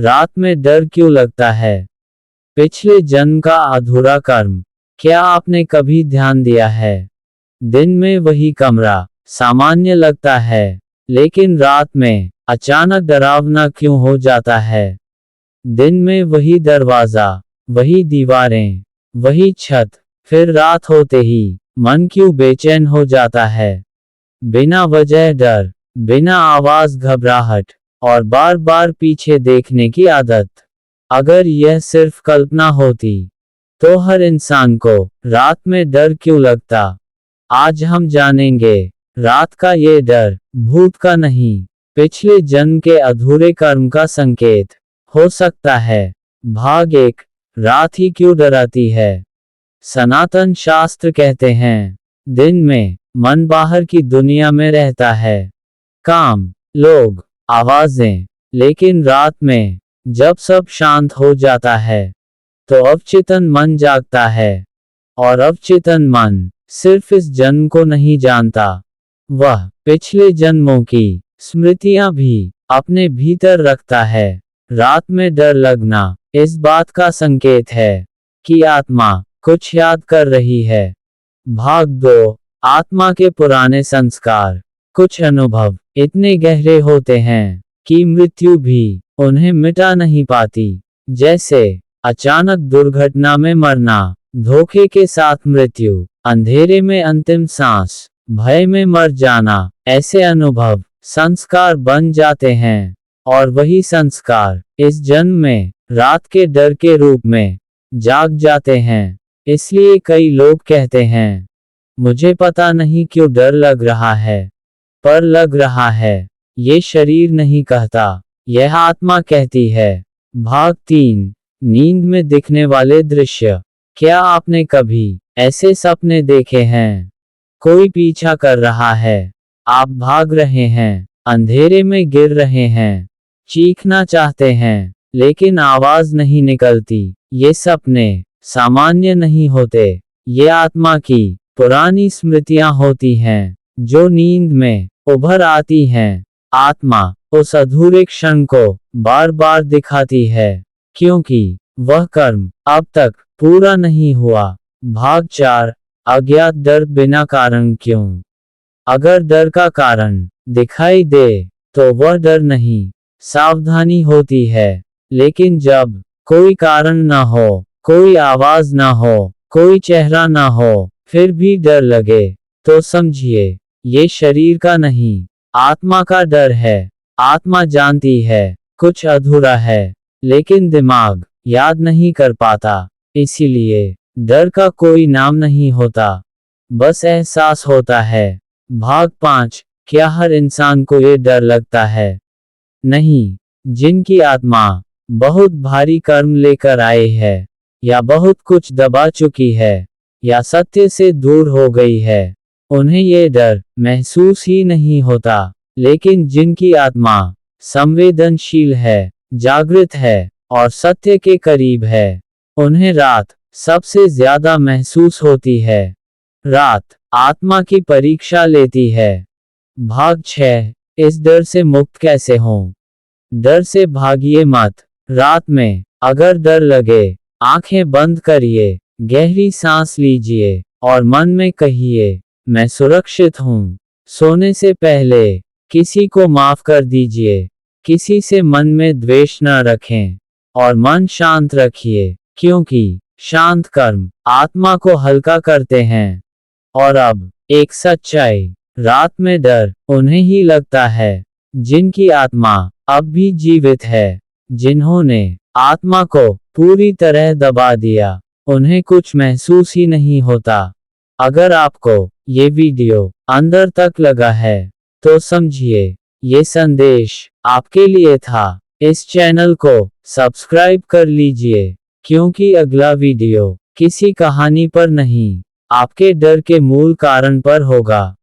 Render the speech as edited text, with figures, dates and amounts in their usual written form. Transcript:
रात में डर क्यों लगता है? पिछले जन्म का अधूरा कर्म। क्या आपने कभी ध्यान दिया है? दिन में वही कमरा सामान्य लगता है, लेकिन रात में अचानक डरावना क्यों हो जाता है? दिन में वही दरवाजा, वही दीवारें, वही छत, फिर रात होते ही मन क्यों बेचैन हो जाता है? बिना वजह डर, बिना आवाज घबराहट, और बार बार पीछे देखने की आदत। अगर यह सिर्फ कल्पना होती, तो हर इंसान को रात में डर क्यों लगता? आज हम जानेंगे, रात का ये डर भूत का नहीं, पिछले जन्म के अधूरे कर्म का संकेत हो सकता है। भाग 1, रात ही क्यों डराती है? सनातन शास्त्र कहते हैं, दिन में मन बाहर की दुनिया में रहता है, काम, लोग, आवाजें, लेकिन रात में जब सब शांत हो जाता है, तो अवचेतन मन जागता है। और अवचेतन मन सिर्फ इस जन्म को नहीं जानता, वह पिछले जन्मों की स्मृतियां भी अपने भीतर रखता है। रात में डर लगना इस बात का संकेत है कि आत्मा कुछ याद कर रही है। भाग 2, आत्मा के पुराने संस्कार। कुछ अनुभव इतने गहरे होते हैं कि मृत्यु भी उन्हें मिटा नहीं पाती। जैसे अचानक दुर्घटना में मरना, धोखे के साथ मृत्यु, अंधेरे में अंतिम सांस, भय में मर जाना। ऐसे अनुभव संस्कार बन जाते हैं, और वही संस्कार इस जन्म में रात के डर के रूप में जाग जाते हैं। इसलिए कई लोग कहते हैं, मुझे पता नहीं क्यों डर लग रहा है, पर लग रहा है। ये शरीर नहीं कहता, यह आत्मा कहती है। भाग 3, नींद में दिखने वाले दृश्य। क्या आपने कभी ऐसे सपने देखे हैं? कोई पीछा कर रहा है, आप भाग रहे हैं, अंधेरे में गिर रहे हैं, चीखना चाहते हैं, लेकिन आवाज नहीं निकलती। ये सपने सामान्य नहीं होते, ये आत्मा की पुरानी स्मृतियां होती हैं, जो नींद में उभर आती हैं। आत्मा उस अधूरे क्षण को बार बार दिखाती है, क्योंकि वह कर्म अब तक पूरा नहीं हुआ। भाग 4, अज्ञात डर बिना कारण क्यों? अगर डर का कारण दिखाई दे, तो वह डर नहीं, सावधानी होती है। लेकिन जब कोई कारण ना हो, कोई आवाज ना हो, कोई चेहरा ना हो, फिर भी डर लगे, तो समझिए ये शरीर का नहीं, आत्मा का डर है। आत्मा जानती है कुछ अधूरा है, लेकिन दिमाग याद नहीं कर पाता। इसीलिए डर का कोई नाम नहीं होता, बस एहसास होता है। भाग 5, क्या हर इंसान को ये डर लगता है? नहीं, जिनकी आत्मा बहुत भारी कर्म लेकर आए है, या बहुत कुछ दबा चुकी है, या सत्य से दूर हो गई है, उन्हें ये डर महसूस ही नहीं होता। लेकिन जिनकी आत्मा संवेदनशील है, जागृत है, और सत्य के करीब है, उन्हें रात सबसे ज्यादा महसूस होती है। रात आत्मा की परीक्षा लेती है। भाग 6, इस डर से मुक्त कैसे हों? डर से भागिए मत। रात में अगर डर लगे, आंखें बंद करिए, गहरी सांस लीजिए, और मन में कहिए, मैं सुरक्षित हूँ। सोने से पहले किसी को माफ कर दीजिए, किसी से मन में द्वेष न रखें, और मन शांत रखिए, क्योंकि शांत कर्म आत्मा को हल्का करते हैं। और अब एक सच्चाई, रात में डर उन्हें ही लगता है जिनकी आत्मा अब भी जीवित है। जिन्होंने आत्मा को पूरी तरह दबा दिया, उन्हें कुछ महसूस ही नहीं होता। अगर आपको ये वीडियो अंदर तक लगा है, तो समझिए ये संदेश आपके लिए था। इस चैनल को सब्सक्राइब कर लीजिए, क्योंकि अगला वीडियो किसी कहानी पर नहीं, आपके डर के मूल कारण पर होगा।